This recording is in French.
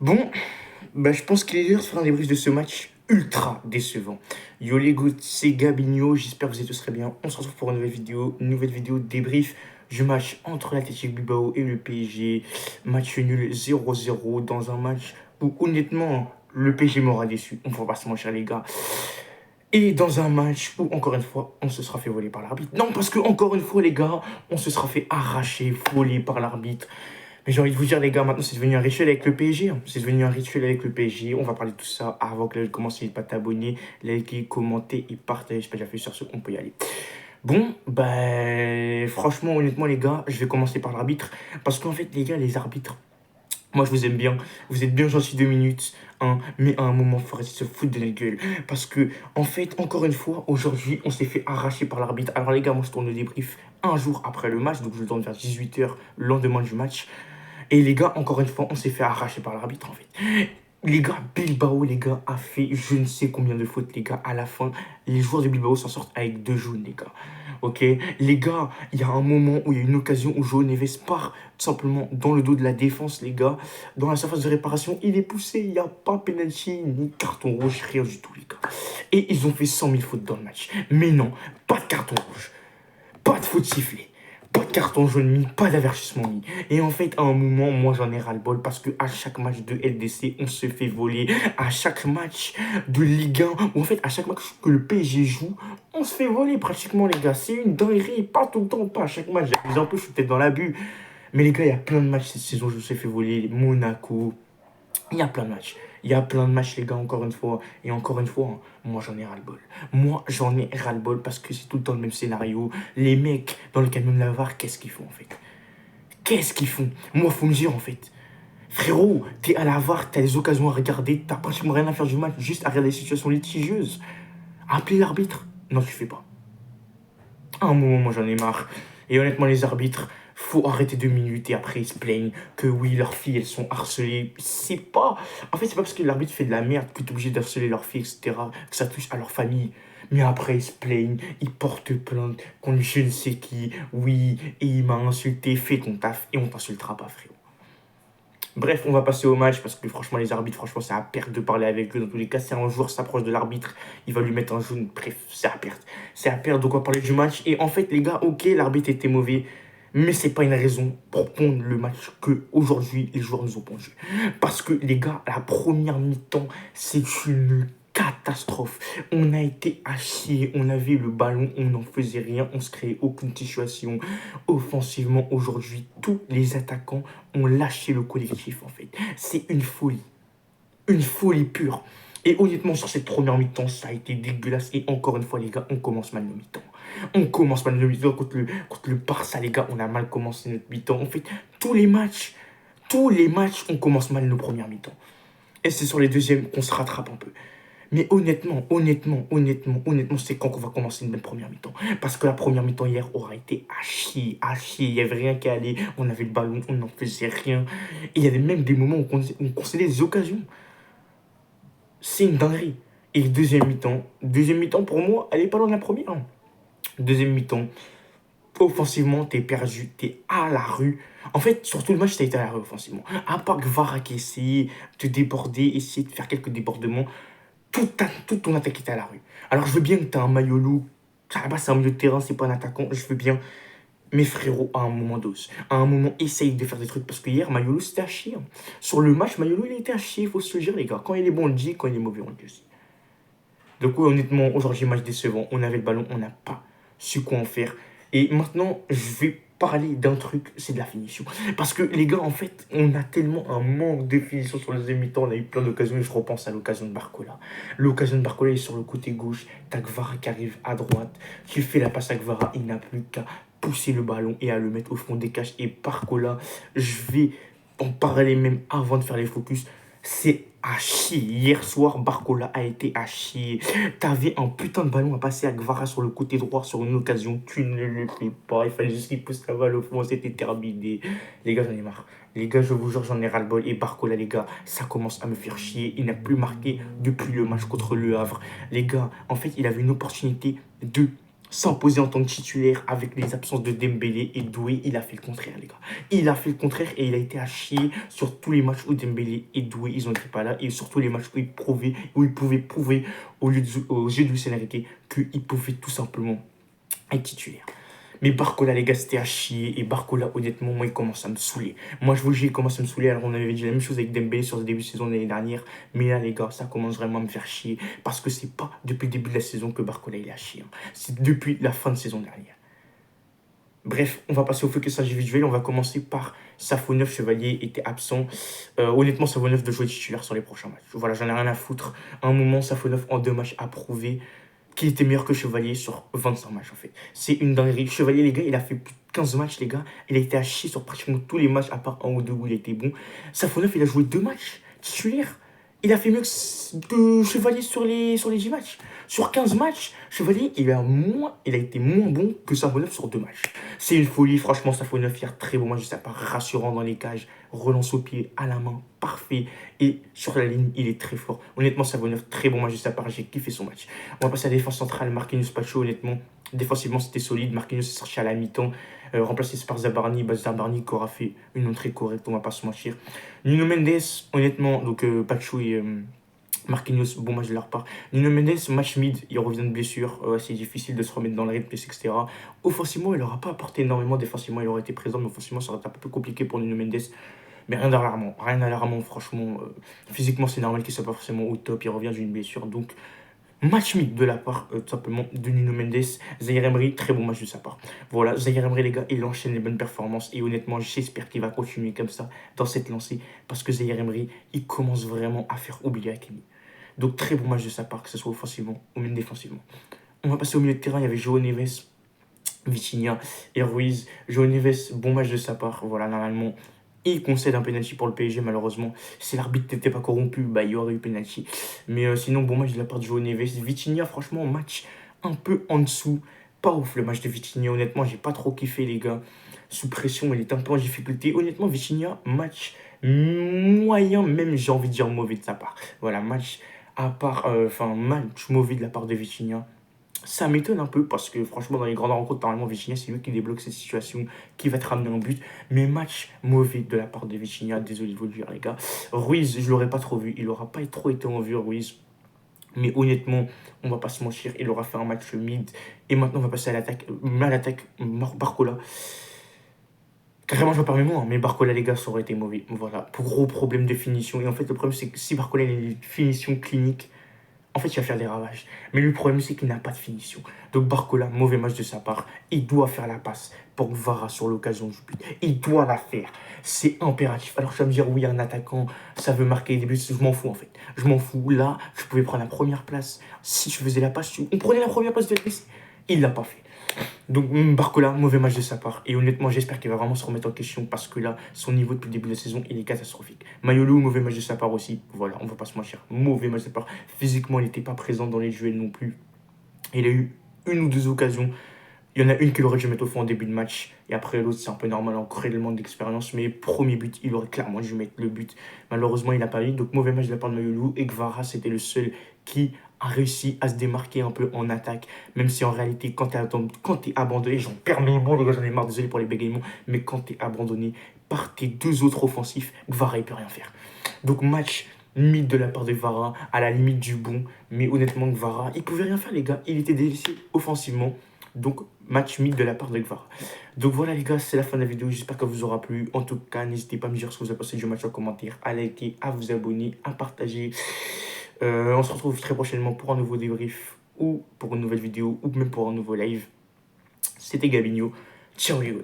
Bon, je pense qu'il est l'heure de faire un débrief de ce match ultra décevant. Yo les gars, c'est Gabinho, j'espère que vous êtes tous très bien. On se retrouve pour une nouvelle vidéo débrief du match entre l'Athletic Bilbao et le PSG. Match nul 0-0 dans un match où honnêtement le PSG m'aura déçu. On ne va pas se mentir les gars. Et dans un match où, encore une fois, on se sera fait voler par l'arbitre. Non, parce que, encore une fois, les gars, on se sera fait arracher, voler par l'arbitre. Mais j'ai envie de vous dire, les gars, maintenant c'est devenu un rituel avec le PSG, hein. C'est devenu un rituel avec le PSG. On va parler de tout ça avant que là, commence. N'hésitez pas à t'abonner, liker, commenter et partager. C'est pas déjà fait sur ce, on peut y aller. Bon, franchement, honnêtement, les gars, je vais commencer par l'arbitre. Parce qu'en fait, les gars, les arbitres, moi je vous aime bien. Vous êtes bien gentils 2 minutes, hein, mais à un moment, il faut arrêter de se foutre de notre gueule. Parce que, en fait, encore une fois, aujourd'hui, on s'est fait arracher par l'arbitre. Alors, les gars, moi je tourne le débrief un jour après le match, donc je le tourne vers 18 h, le lendemain du match. Et les gars, encore une fois, on s'est fait arracher par l'arbitre en fait. Les gars, Bilbao, les gars, a fait je ne sais combien de fautes, les gars. À la fin, les joueurs de Bilbao s'en sortent avec 2 jaunes, les gars. Ok, les gars, il y a un moment où il y a une occasion où João Neves part tout simplement dans le dos de la défense, les gars. Dans la surface de réparation, il est poussé. Il n'y a pas penalty, ni carton rouge, rien du tout, les gars. Et ils ont fait 100 000 fautes dans le match. Mais non, pas de carton rouge. Pas de faute sifflée. Pas de carton jaune mis, pas d'avertissement mis. Et en fait, à un moment, moi j'en ai ras-le-bol parce que à chaque match de LDC, on se fait voler. À chaque match de Ligue 1, ou en fait, à chaque match que le PSG joue, on se fait voler pratiquement, les gars. C'est une dinguerie. Pas tout le temps, pas à chaque match. J'ai un peu, je suis peut-être dans l'abus. Mais les gars, il y a plein de matchs cette saison, où je me suis fait voler. Monaco, il y a plein de matchs. Il y a plein de matchs, les gars, encore une fois. Et encore une fois, hein, moi, j'en ai ras-le-bol. Moi, j'en ai ras-le-bol parce que c'est tout le temps le même scénario. Les mecs dans le camion de la VAR, qu'est-ce qu'ils font, en fait? Qu'est-ce qu'ils font? Moi, faut me dire, en fait. Frérot, t'es à la VAR, t'as des occasions à regarder, t'as pratiquement rien à faire du match, juste à regarder les situations litigieuses. Appeler l'arbitre? Non, tu fais pas. À un moment, moi, j'en ai marre. Et honnêtement, les arbitres, faut arrêter 2 minutes et après, ils se plaignent que oui, leurs filles, elles sont harcelées. C'est pas. En fait, c'est pas parce que l'arbitre fait de la merde que t'es obligé d'harceler leurs filles, etc., que ça touche à leur famille. Mais après, ils se plaignent, ils portent plainte contre je ne sais qui. Oui, et il m'a insulté, fais ton taf et on t'insultera pas, frérot. Bref, on va passer au match parce que franchement, les arbitres, franchement, c'est à perte de parler avec eux. Dans tous les cas, si un joueur s'approche de l'arbitre, il va lui mettre un jaune. Bref, c'est à perte. C'est à perte, donc on va parler du match. Et en fait, les gars, ok, l'arbitre était mauvais, mais c'est pas une raison pour prendre le match que aujourd'hui les joueurs nous ont pondu. Parce que les gars, la première mi-temps, c'est une catastrophe. On a été à chier, on avait le ballon, on n'en faisait rien, on se créait aucune situation. Offensivement, aujourd'hui, tous les attaquants ont lâché le collectif en fait. C'est une folie pure. Et honnêtement, sur cette première mi-temps, ça a été dégueulasse. Et encore une fois, les gars, on commence mal nos mi-temps. On commence mal nos mi-temps contre le Barça, les gars. On a mal commencé notre mi-temps. En fait, tous les matchs, on commence mal nos premières mi-temps. Et c'est sur les deuxièmes qu'on se rattrape un peu. Mais honnêtement, c'est quand qu'on va commencer une bonne première mi-temps. Parce que la première mi-temps hier aura été à chier, à chier. Il n'y avait rien qui allait. On avait le ballon, on n'en faisait rien. Et il y avait même des moments où on concédait des occasions. C'est une dinguerie. Et deuxième mi-temps pour moi, elle est pas loin de la première. Deuxième mi-temps, offensivement, t'es perdu, t'es à la rue. En fait, sur tout le match, t'as été à la rue offensivement. À part Gvara qui essayait de te déborder, essayer de faire quelques débordements, tout ton attaque était à la rue. Alors je veux bien que t'as un maillot loup, à la base c'est un milieu de terrain, c'est pas un attaquant, je veux bien. Mais frérot, à un moment d'os, à un moment, essaye de faire des trucs. Parce que hier, Mayolo, c'était à chier, hein. Sur le match, Mayolo, il était à chier, il faut se le dire, les gars. Quand il est bon, on le dit, quand il est mauvais, on le dit aussi. Donc, oui, honnêtement, aujourd'hui, match décevant. On avait le ballon, on n'a pas su quoi en faire. Et maintenant, je vais parler d'un truc, c'est de la finition. Parce que, les gars, en fait, on a tellement un manque de finition sur les demi-temps. On a eu plein d'occasions et je repense à l'occasion de Barcola. L'occasion de Barcola est sur le côté gauche. T'as Gvara qui arrive à droite. Tu fais la passe à Gvara, il n'a plus qu'à pousser le ballon et à le mettre au fond des cages. Et Barcola, je vais en parler même avant de faire les focus. C'est à chier. Hier soir, Barcola a été à chier. T'avais un putain de ballon à passer à Gvara sur le côté droit sur une occasion. Tu ne le fais pas. Il fallait juste qu'il pousse la balle au fond. C'était terminé. Les gars, j'en ai marre. Les gars, je vous jure, j'en ai ras-le-bol. Et Barcola, les gars, ça commence à me faire chier. Il n'a plus marqué depuis le match contre Le Havre. Les gars, en fait, il avait une opportunité de s'imposer en tant que titulaire avec les absences de Dembélé et Doué. Il a fait le contraire, les gars. Il a fait le contraire et il a été à chier sur tous les matchs où Dembélé et Doué, ils ont été pas là. Et surtout les matchs où il pouvait prouver aux yeux de Luis Enrique qu'il pouvait tout simplement être titulaire. Mais Barcola, les gars, c'était à chier. Et Barcola, honnêtement, moi, il commence à me saouler. Moi, je vous dis, il commence à me saouler. Alors, on avait dit la même chose avec Dembélé sur le début de saison de l'année dernière. Mais là, les gars, ça commence vraiment à me faire chier. Parce que c'est pas depuis le début de la saison que Barcola, il est à chier. C'est depuis la fin de saison dernière. Bref, on va passer au focus individuel. On va commencer par Safonov. Chevalier était absent. Honnêtement, Safonov de jouer titulaire sur les prochains matchs. Voilà, j'en ai rien à foutre. À un moment, Safonov en 2 matchs a prouvé qu'il était meilleur que Chevalier sur 25 matchs en fait. C'est une dinguerie. Chevalier, les gars, il a fait plus de 15 matchs, les gars. Il a été à chier sur pratiquement tous les matchs, à part un ou deux où il était bon. Safonov, il a joué 2 matchs titulaire. Il a fait mieux que Chevalier sur les 10 matchs. Sur 15 matchs, Chevalier, il a été moins bon que Safonov sur 2 matchs. C'est une folie, franchement, Safonov, hier, très bon match de sa part, rassurant dans les cages, relance au pied, à la main, parfait. Et sur la ligne, il est très fort. Honnêtement, Safonov, très bon match de sa part, j'ai kiffé son match. On va passer à la défense centrale, Marquinhos Pacho, honnêtement. Défensivement, c'était solide. Marquinhos est sorti à la mi-temps, remplacé par Zabarni. Zabarni qui aura fait une entrée correcte, on va pas se mentir. Nuno Mendes, honnêtement, donc Pacho et Marquinhos, bon match de leur part. Nuno Mendes, match mid, il revient de blessure. C'est difficile de se remettre dans le rythme, etc. Offensivement, il n'aura pas apporté énormément. Défensivement, il aurait été présent, mais offensivement, ça aurait été un peu plus compliqué pour Nuno Mendes. Mais rien d'alarmant, franchement. Physiquement, c'est normal qu'il soit pas forcément au top. Il revient d'une blessure, donc match mid de la part, tout simplement, de Nuno Mendes. Zaïre Emery, très bon match de sa part. Voilà, Zaïre Emery, les gars, il enchaîne les bonnes performances. Et honnêtement, j'espère qu'il va continuer comme ça dans cette lancée. Parce que Zaïre Emery, il commence vraiment à faire oublier Hakimi. Donc, très bon match de sa part, que ce soit offensivement ou même défensivement. On va passer au milieu de terrain. Il y avait João Neves, Vitinha et Ruiz. João Neves, bon match de sa part. Voilà, normalement, il concède un penalty pour le PSG, malheureusement. Si l'arbitre n'était pas corrompu, bah, il y aurait eu penalty. Mais sinon, bon match de la part de João Neves. Vitinha, franchement, match un peu en dessous. Pas ouf le match de Vitinha, honnêtement, j'ai pas trop kiffé, les gars. Sous pression, il est un peu en difficulté. Honnêtement, Vitinha, match moyen, même j'ai envie de dire mauvais de sa part. Voilà, match à part, match mauvais de la part de Vitinha. Ça m'étonne un peu parce que franchement dans les grandes rencontres normalement Vitinha c'est lui qui débloque cette situation, qui va te ramener en but, mais match mauvais de la part de Vitinha, désolé de vous le dire les gars. Ruiz, je l'aurais pas trop vu, il aura pas trop été en vue Ruiz, mais honnêtement on va pas se mentir, il aura fait un match mid. Et maintenant on va passer à l'attaque Barcola. Carrément, je me permets moi, mais Barcola, les gars, ça aurait été mauvais. Voilà, pour gros problème de finition. Et en fait, le problème, c'est que si Barcola a une finition clinique, en fait, il va faire des ravages. Mais le problème, c'est qu'il n'a pas de finition. Donc, Barcola, mauvais match de sa part. Il doit faire la passe pour Kvara sur l'occasion du but. Il doit la faire. C'est impératif. Alors, tu vas me dire, oui, un attaquant, ça veut marquer des buts. Je m'en fous, en fait. Je m'en fous. Là, je pouvais prendre la première place. Si je faisais la passe, on prenait la première place de Messi. Il l'a pas fait. Donc Barcola, mauvais match de sa part. Et honnêtement, j'espère qu'il va vraiment se remettre en question parce que là, son niveau depuis le début de la saison, il est catastrophique. Mayolo, mauvais match de sa part aussi. Voilà, on va pas se mentir. Mauvais match de sa part. Physiquement, il n'était pas présent dans les duels non plus. Il a eu une ou deux occasions. Il y en a une qu'il aurait dû mettre au fond en début de match. Et après, l'autre, c'est un peu normal, encore élément d'expérience. Mais premier but, il aurait clairement dû mettre le but. Malheureusement, il n'a pas eu. Donc, mauvais match de la part de Mayolo. Et Kvara, c'était le seul qui a réussi à se démarquer un peu en attaque. Même si en réalité, quand t'es abandonné, j'en perds mes mots, les gars, j'en ai marre, désolé pour les bégaiements. Mais quand t'es abandonné par tes deux autres offensifs, Kvara, il peut rien faire. Donc, match mid de la part de Kvara, à la limite du bon. Mais honnêtement, Kvara, il pouvait rien faire, les gars. Il était délaissé offensivement. Donc, match mid de la part de Kvara. Donc voilà les gars, c'est la fin de la vidéo. J'espère que vous aura plu. En tout cas, n'hésitez pas à me dire ce que vous avez pensé du match en commentaire, à liker, à vous abonner, à partager. On se retrouve très prochainement pour un nouveau débrief ou pour une nouvelle vidéo ou même pour un nouveau live. C'était Gabinho. Ciao les gars.